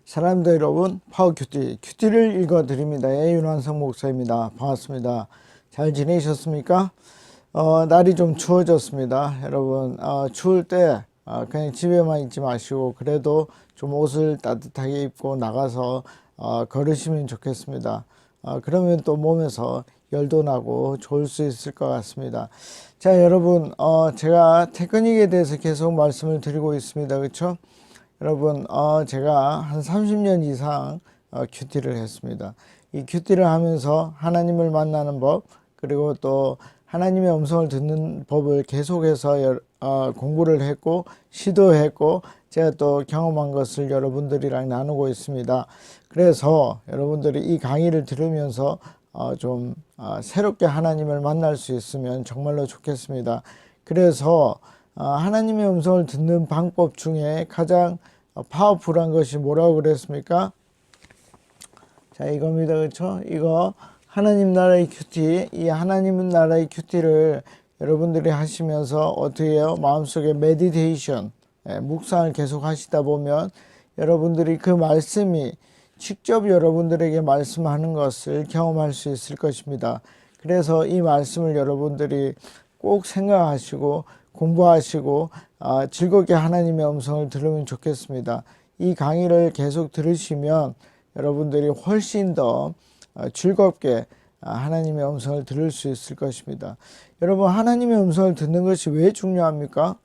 사람들 여러분, 큐티를 읽어드립니다. 윤환성 목사입니다. 반갑습니다. 잘 지내셨습니까? 날이 좀 추워졌습니다. 여러분, 추울 때 그냥 집에만 있지 마시고 그래도 좀 옷을 따뜻하게 입고 나가서 걸으시면 좋겠습니다. 그러면 또 몸에서 열도 나고 좋을 수 있을 것 같습니다. 자, 여러분, 제가 테크닉에 대해서 계속 말씀을 드리고 있습니다. 그렇죠? 여러분, 제가 한 30년 이상 큐티를 했습니다. 이 큐티를 하면서 하나님을 만나는 법, 그리고 또 하나님의 음성을 듣는 법을 계속해서 공부를 했고 시도했고 제가 또 경험한 것을 여러분들이랑 나누고 있습니다. 그래서 여러분들이 이 강의를 들으면서 좀 새롭게 하나님을 만날 수 있으면 정말로 좋겠습니다. 그래서 하나님의 음성을 듣는 방법 중에 가장 파워풀한 것이 뭐라고 그랬습니까? 자, 이겁니다. 그렇죠? 이거 하나님 나라의 큐티, 이 하나님 나라의 큐티를 여러분들이 하시면서 어떻게 해요? 마음속에 메디테이션, 묵상을 계속 하시다 보면 여러분들이 그 말씀이 직접 여러분들에게 말씀하는 것을 경험할 수 있을 것입니다. 그래서 이 말씀을 여러분들이 꼭 생각하시고 공부하시고 즐겁게 하나님의 음성을 들으면 좋겠습니다. 이 강의를 계속 들으시면 여러분들이 훨씬 더 즐겁게 하나님의 음성을 들을 수 있을 것입니다. 여러분, 하나님의 음성을 듣는 것이 왜 중요합니까?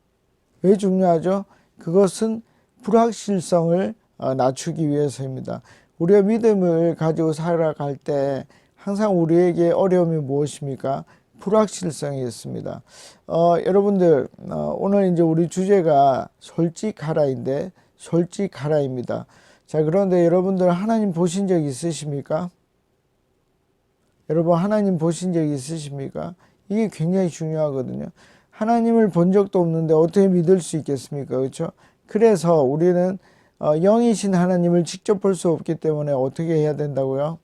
왜 중요하죠? 그것은 불확실성을 낮추기 위해서입니다. 우리가 믿음을 가지고 살아갈 때 항상 우리에게 어려움이 무엇입니까? 불확실성이 있습니다. 여러분들, 오늘 이제 우리 주제가 솔직하라인데, 솔직하라입니다. 자, 그런데 여러분들 하나님 보신 적 있으십니까? 여러분, 하나님 보신 적 있으십니까? 이게 굉장히 중요하거든요. 하나님을 본 적도 없는데 어떻게 믿을 수 있겠습니까? 그렇죠? 그래서 우리는 영이신 하나님을 직접 볼 수 없기 때문에 어떻게 해야 된다고요?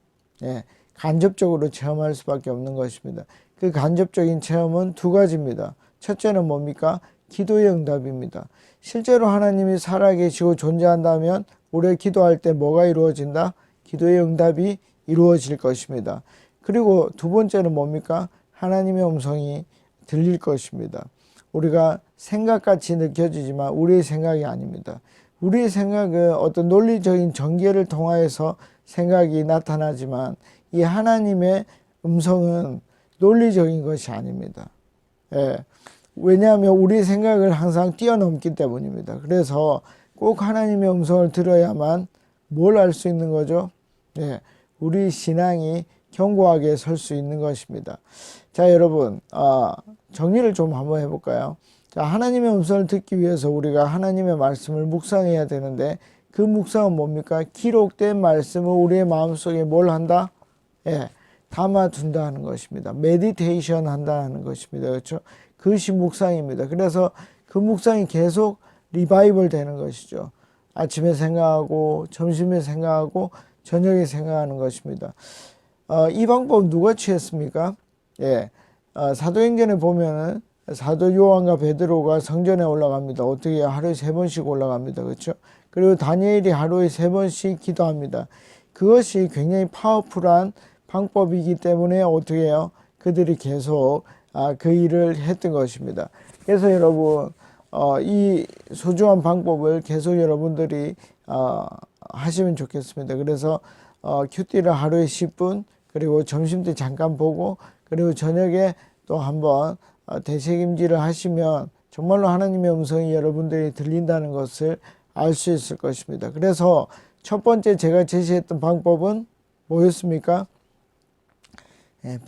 예, 간접적으로 체험할 수밖에 없는 것입니다. 그 간접적인 체험은 두 가지입니다. 첫째는 뭡니까? 기도의 응답입니다. 실제로 하나님이 살아계시고 존재한다면 우리가 기도할 때 뭐가 이루어진다? 기도의 응답이 이루어질 것입니다. 그리고 두 번째는 뭡니까? 하나님의 음성이 들릴 것입니다. 우리가 생각같이 느껴지지만 우리의 생각이 아닙니다. 우리의 생각은 어떤 논리적인 전개를 통하여서 생각이 나타나지만 이 하나님의 음성은 논리적인 것이 아닙니다. 예. 왜냐하면 우리 생각을 항상 뛰어넘기 때문입니다. 그래서 꼭 하나님의 음성을 들어야만 뭘 알 수 있는 거죠? 예. 우리 신앙이 견고하게 설 수 있는 것입니다. 자, 여러분, 정리를 좀 한번 해볼까요? 자, 하나님의 음성을 듣기 위해서 우리가 하나님의 말씀을 묵상해야 되는데 그 묵상은 뭡니까? 기록된 말씀을 우리의 마음속에 뭘 한다? 예. 담아둔다 하는 것입니다. 메디테이션 한다는 것입니다. 그렇죠? 그것이 묵상입니다. 그래서 그 묵상이 계속 리바이벌 되는 것이죠. 아침에 생각하고 점심에 생각하고 저녁에 생각하는 것입니다. 이 방법 누가 취했습니까? 예. 사도행전에 보면은 사도 요한과 베드로가 성전에 올라갑니다. 어떻게 하루에 3번씩 올라갑니다. 그렇죠? 그리고 다니엘이 하루에 3번씩 기도합니다. 그것이 굉장히 파워풀한 방법이기 때문에 어떻게 해요? 그들이 계속 그 일을 했던 것입니다. 그래서 여러분, 이 소중한 방법을 계속 여러분들이 하시면 좋겠습니다. 그래서 큐티를 하루에 10분, 그리고 점심때 잠깐 보고, 그리고 저녁에 또 한번 되새김질을 하시면 정말로 하나님의 음성이 여러분들이 들린다는 것을 알 수 있을 것입니다. 그래서 첫 번째 제가 제시했던 방법은 뭐였습니까?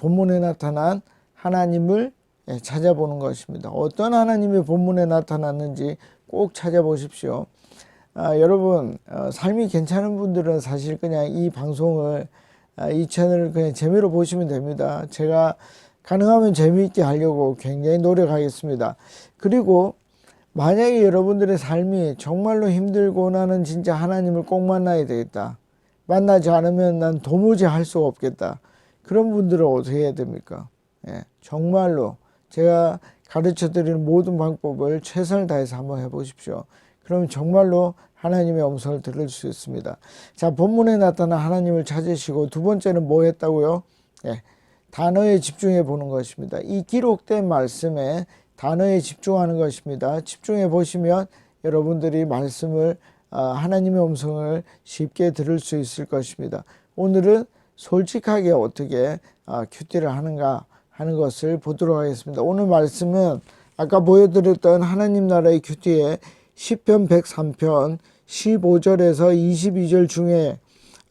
본문에 나타난 하나님을 찾아보는 것입니다. 어떤 하나님의 본문에 나타났는지 꼭 찾아보십시오. 여러분, 삶이 괜찮은 분들은 사실 그냥 이 방송을 이 채널을 그냥 재미로 보시면 됩니다. 제가 가능하면 재미있게 하려고 굉장히 노력하겠습니다. 그리고 만약에 여러분들의 삶이 정말로 힘들고 나는 진짜 하나님을 꼭 만나야 되겠다. 만나지 않으면 난 도무지 할 수가 없겠다. 그런 분들은 어떻게 해야 됩니까? 예, 정말로 제가 가르쳐 드리는 모든 방법을 최선을 다해서 한번 해보십시오. 그럼 정말로 하나님의 음성을 들을 수 있습니다. 자, 본문에 나타난 하나님을 찾으시고 두 번째는 뭐 했다고요? 예, 단어에 집중해 보는 것입니다. 이 기록된 말씀에 단어에 집중하는 것입니다. 집중해 보시면 여러분들이 말씀을 하나님의 음성을 쉽게 들을 수 있을 것입니다. 오늘은 솔직하게 어떻게 큐티를 하는가 하는 것을 보도록 하겠습니다. 오늘 말씀은 아까 보여드렸던 하나님 나라의 큐티에 시편 103편 15절에서 22절 중에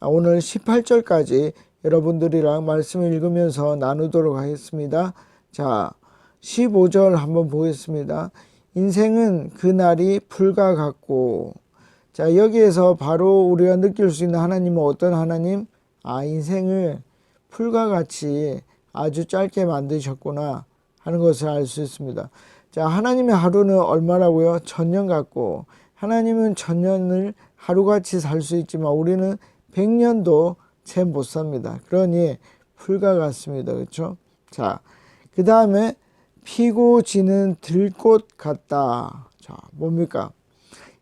오늘 18절까지 여러분들이랑 말씀을 읽으면서 나누도록 하겠습니다. 자, 15절 한번 보겠습니다. 인생은 그날이 풀과 같고, 자, 여기에서 바로 우리가 느낄 수 있는 하나님은 어떤 하나님? 인생을 풀과 같이 아주 짧게 만드셨구나 하는 것을 알 수 있습니다. 자, 하나님의 하루는 얼마라고요? 1000년 같고, 하나님은 1000년을 하루같이 살 수 있지만 우리는 100년도 채 못 삽니다. 그러니 풀과 같습니다. 그렇죠? 자, 그 다음에 피고 지는 들꽃 같다. 자, 뭡니까?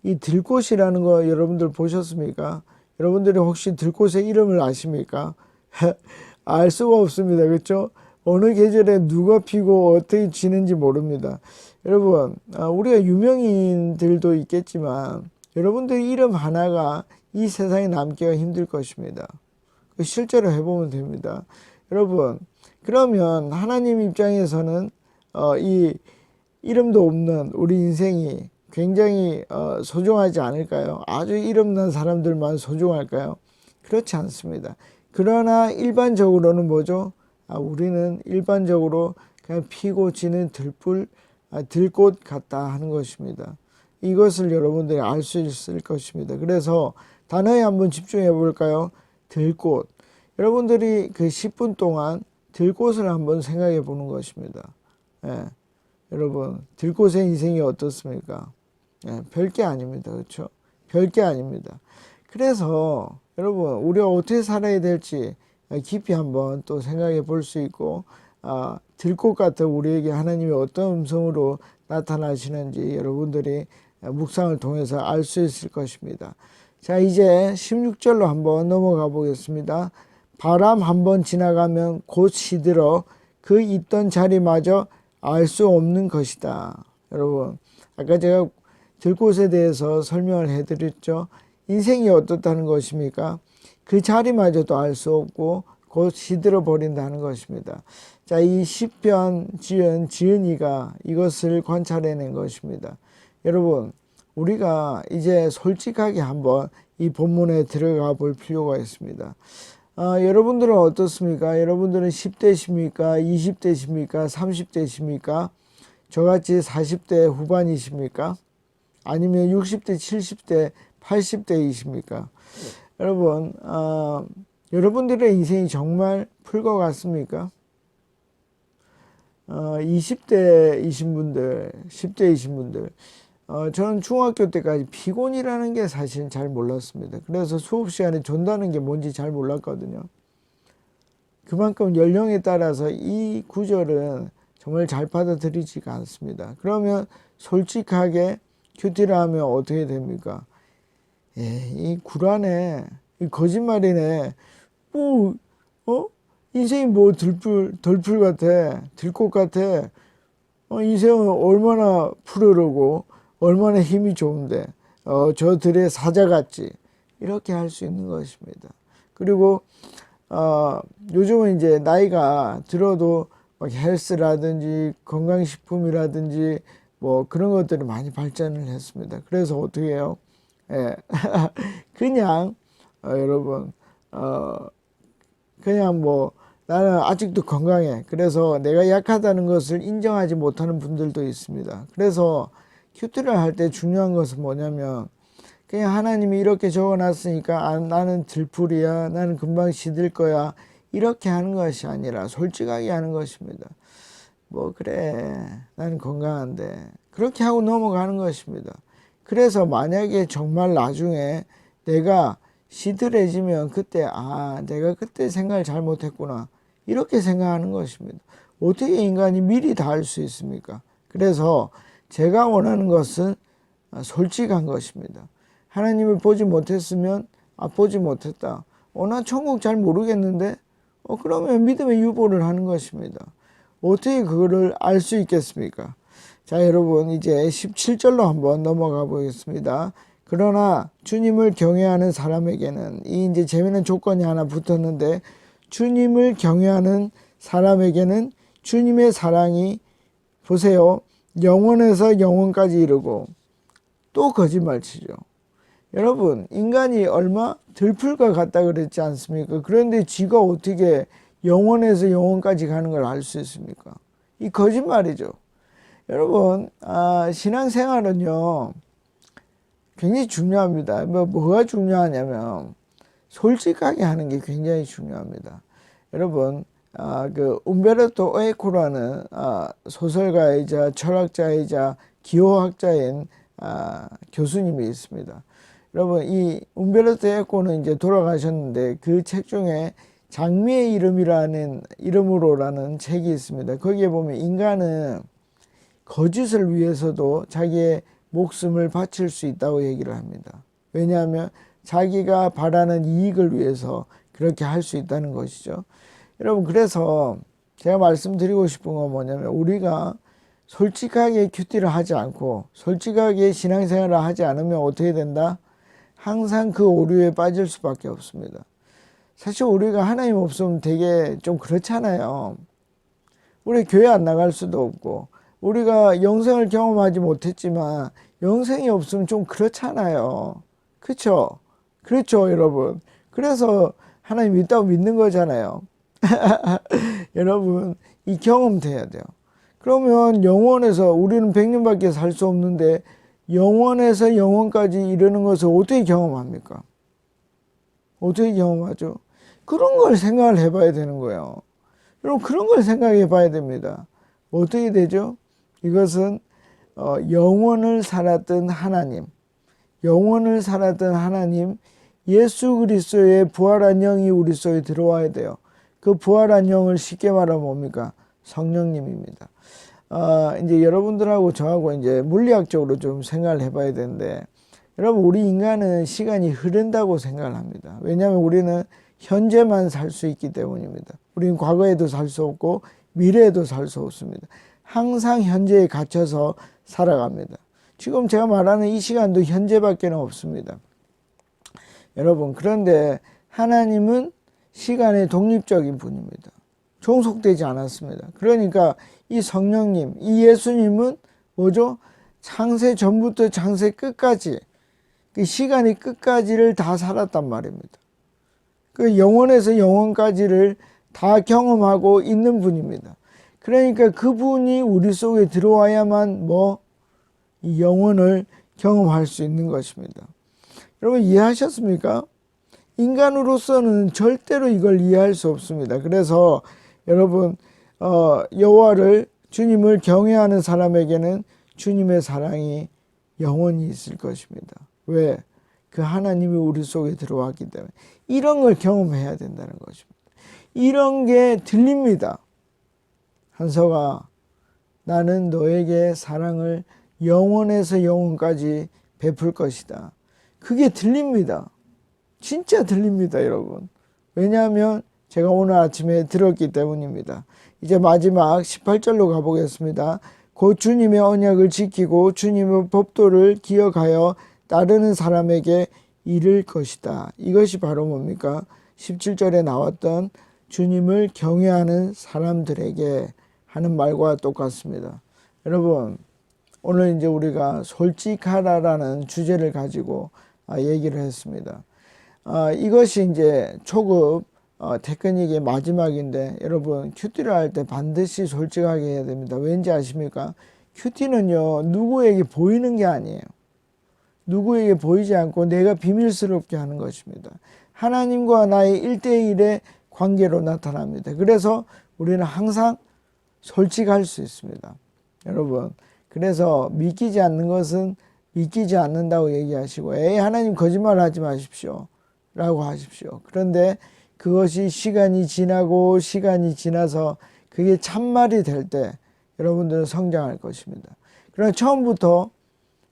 이 들꽃이라는 거 여러분들 보셨습니까? 여러분들이 혹시 들꽃의 이름을 아십니까? 알 수가 없습니다. 그렇죠? 어느 계절에 누가 피고 어떻게 지는지 모릅니다. 여러분, 우리가 유명인들도 있겠지만 여러분들 이름 하나가 이 세상에 남기가 힘들 것입니다. 실제로 해보면 됩니다. 여러분, 그러면 하나님 입장에서는 이 이름도 없는 우리 인생이 굉장히 소중하지 않을까요? 아주 이름난 사람들만 소중할까요? 그렇지 않습니다. 그러나 일반적으로는 뭐죠? 우리는 일반적으로 그냥 피고 지는 들꽃 같다 하는 것입니다. 이것을 여러분들이 알 수 있을 것입니다. 그래서 단어에 한번 집중해 볼까요? 들꽃. 여러분들이 그 10분 동안 들꽃을 한번 생각해 보는 것입니다. 예. 여러분, 들꽃의 인생이 어떻습니까? 예, 별게 아닙니다. 그렇죠? 별게 아닙니다. 그래서 여러분, 우리가 어떻게 살아야 될지 깊이 한번 또 생각해 볼 수 있고, 들꽃 같은 우리에게 하나님이 어떤 음성으로 나타나시는지 여러분들이 묵상을 통해서 알 수 있을 것입니다. 자, 이제 16절로 한번 넘어가 보겠습니다. 바람 한번 지나가면 곧 시들어 그 있던 자리마저 알 수 없는 것이다. 여러분, 아까 제가 들꽃에 대해서 설명을 해드렸죠. 인생이 어떻다는 것입니까? 그 자리마저도 알 수 없고 곧 시들어 버린다는 것입니다. 자, 이 시편 지은이가 이것을 관찰해낸 것입니다. 여러분, 우리가 이제 솔직하게 한번 이 본문에 들어가 볼 필요가 있습니다. 여러분들은 어떻습니까? 여러분들은 10대십니까? 20대십니까? 30대십니까? 저같이 40대 후반이십니까? 아니면 60대, 70대, 80대이십니까? 여러분, 여러분들의 인생이 정말 풀과 같습니까? 20대이신 분들, 10대이신 분들, 저는 중학교 때까지 피곤이라는 게 사실은 잘 몰랐습니다. 그래서 수업 시간에 존다는 게 뭔지 잘 몰랐거든요. 그만큼 연령에 따라서 이 구절은 정말 잘 받아들이지가 않습니다. 그러면 솔직하게 큐티를 하면 어떻게 됩니까? 이 구라네, 이 거짓말이네, 인생이 뭐 덜풀 같아, 들꽃 같아, 인생은 얼마나 푸르르고 얼마나 힘이 좋은데 저들의 사자 같지, 이렇게 할 수 있는 것입니다. 그리고 요즘은 이제 나이가 들어도 막 헬스라든지 건강식품이라든지 뭐 그런 것들이 많이 발전을 했습니다. 그래서 어떻게 해요? 예. 그냥 여러분 그냥 뭐 나는 아직도 건강해, 그래서 내가 약하다는 것을 인정하지 못하는 분들도 있습니다. 그래서 큐티를 할 때 중요한 것은 뭐냐면, 그냥 하나님이 이렇게 적어놨으니까 나는 들풀이야, 나는 금방 시들 거야, 이렇게 하는 것이 아니라 솔직하게 하는 것입니다. 뭐 그래, 나는 건강한데, 그렇게 하고 넘어가는 것입니다. 그래서 만약에 정말 나중에 내가 시들해지면 그때 내가 그때 생각을 잘못했구나, 이렇게 생각하는 것입니다. 어떻게 인간이 미리 다 알 수 있습니까? 그래서 제가 원하는 것은 솔직한 것입니다. 하나님을 보지 못했으면 보지 못했다. 난 천국 잘 모르겠는데 그러면 믿음의 유보를 하는 것입니다. 어떻게 그거를 알 수 있겠습니까? 자, 여러분 이제 17절로 한번 넘어가 보겠습니다. 그러나 주님을 경외하는 사람에게는, 이 이제 재미있는 조건이 하나 붙었는데, 주님을 경외하는 사람에게는 주님의 사랑이, 보세요, 영원에서 영원까지 이르고, 또 거짓말 치죠. 여러분, 인간이 얼마 들풀과 같다 그랬지 않습니까? 그런데 쥐가 어떻게 영원에서 영원까지 가는 걸 알 수 있습니까? 이 거짓말이죠. 여러분, 신앙생활은요 굉장히 중요합니다. 뭐가 중요하냐면 솔직하게 하는 게 굉장히 중요합니다. 여러분, 그 움베르토 에코라는 소설가이자 철학자이자 기호학자인 교수님이 있습니다. 여러분, 이 움베르토 에코는 이제 돌아가셨는데 그 책 중에 장미의 이름으로라는 책이 있습니다. 거기에 보면 인간은 거짓을 위해서도 자기의 목숨을 바칠 수 있다고 얘기를 합니다. 왜냐하면 자기가 바라는 이익을 위해서 그렇게 할 수 있다는 것이죠. 여러분, 그래서 제가 말씀드리고 싶은 건 뭐냐면, 우리가 솔직하게 큐티를 하지 않고 솔직하게 신앙생활을 하지 않으면 어떻게 된다? 항상 그 오류에 빠질 수밖에 없습니다. 사실 우리가 하나님 없으면 되게 좀 그렇잖아요. 우리 교회 안 나갈 수도 없고, 우리가 영생을 경험하지 못했지만 영생이 없으면 좀 그렇잖아요. 그렇죠? 그렇죠, 여러분. 그래서 하나님 있다고 믿는 거잖아요. 여러분, 이 경험 돼야 돼요. 그러면 영원에서, 우리는 100년밖에 살 수 없는데 영원에서 영원까지 이르는 것을 어떻게 경험합니까? 어떻게 경험하죠? 그런 걸 생각을 해봐야 되는 거예요. 여러분, 그런 걸 생각해 봐야 됩니다. 어떻게 되죠? 이것은 영원을 살았던 하나님, 영원을 살았던 하나님, 예수 그리스도의 부활한 영이 우리 속에 들어와야 돼요. 그 부활한 영을 쉽게 말하면 뭡니까? 성령님입니다. 이제 여러분들하고 저하고 이제 물리학적으로 좀 생각을 해봐야 되는데, 여러분, 우리 인간은 시간이 흐른다고 생각을 합니다. 왜냐하면 우리는 현재만 살 수 있기 때문입니다. 우리는 과거에도 살 수 없고 미래에도 살 수 없습니다. 항상 현재에 갇혀서 살아갑니다. 지금 제가 말하는 이 시간도 현재밖에 없습니다. 여러분, 그런데 하나님은 시간의 독립적인 분입니다. 종속되지 않았습니다. 그러니까 이 성령님, 이 예수님은 뭐죠? 창세 전부터 창세 끝까지, 그 시간이 끝까지를 다 살았단 말입니다. 그 영원에서 영원까지를 다 경험하고 있는 분입니다. 그러니까 그분이 우리 속에 들어와야만 이 영혼을 경험할 수 있는 것입니다. 여러분, 이해하셨습니까? 인간으로서는 절대로 이걸 이해할 수 없습니다. 그래서 여러분, 여호와를, 주님을 경외하는 사람에게는 주님의 사랑이 영원히 있을 것입니다. 왜? 그 하나님이 우리 속에 들어왔기 때문에. 이런 걸 경험해야 된다는 것입니다. 이런 게 들립니다. 한서가, 나는 너에게 사랑을 영원에서 영원까지 베풀 것이다. 그게 들립니다. 진짜 들립니다, 여러분. 왜냐하면 제가 오늘 아침에 들었기 때문입니다. 이제 마지막 18절로 가보겠습니다. 곧 주님의 언약을 지키고 주님의 법도를 기억하여 따르는 사람에게 이를 것이다. 이것이 바로 뭡니까? 17절에 나왔던 주님을 경외하는 사람들에게 하는 말과 똑같습니다. 여러분, 오늘 이제 우리가 솔직하라라는 주제를 가지고 얘기를 했습니다. 이것이 이제 초급 테크닉의 마지막인데, 여러분, 큐티를 할 때 반드시 솔직하게 해야 됩니다. 왠지 아십니까? 큐티는요, 누구에게 보이는 게 아니에요. 누구에게 보이지 않고 내가 비밀스럽게 하는 것입니다. 하나님과 나의 1대1의 관계로 나타납니다. 그래서 우리는 항상 솔직할 수 있습니다. 여러분, 그래서 믿기지 않는 것은 믿기지 않는다고 얘기하시고, 하나님 거짓말 하지 마십시오 라고 하십시오. 그런데 그것이 시간이 지나고 시간이 지나서 그게 참말이 될 때 여러분들은 성장할 것입니다. 그러나 처음부터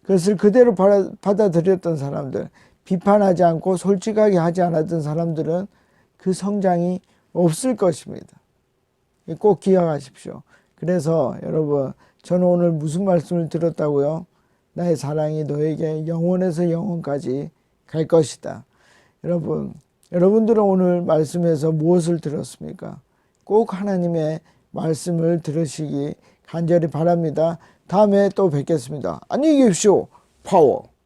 그것을 그대로 받아들였던 사람들, 비판하지 않고 솔직하게 하지 않았던 사람들은 그 성장이 없을 것입니다. 꼭 기억하십시오. 그래서 여러분, 저는 오늘 무슨 말씀을 들었다고요? 나의 사랑이 너에게 영원에서 영원까지 갈 것이다. 여러분들은 오늘 말씀에서 무엇을 들었습니까? 꼭 하나님의 말씀을 들으시기 간절히 바랍니다. 다음에 또 뵙겠습니다. 안녕히 계십시오. 파워.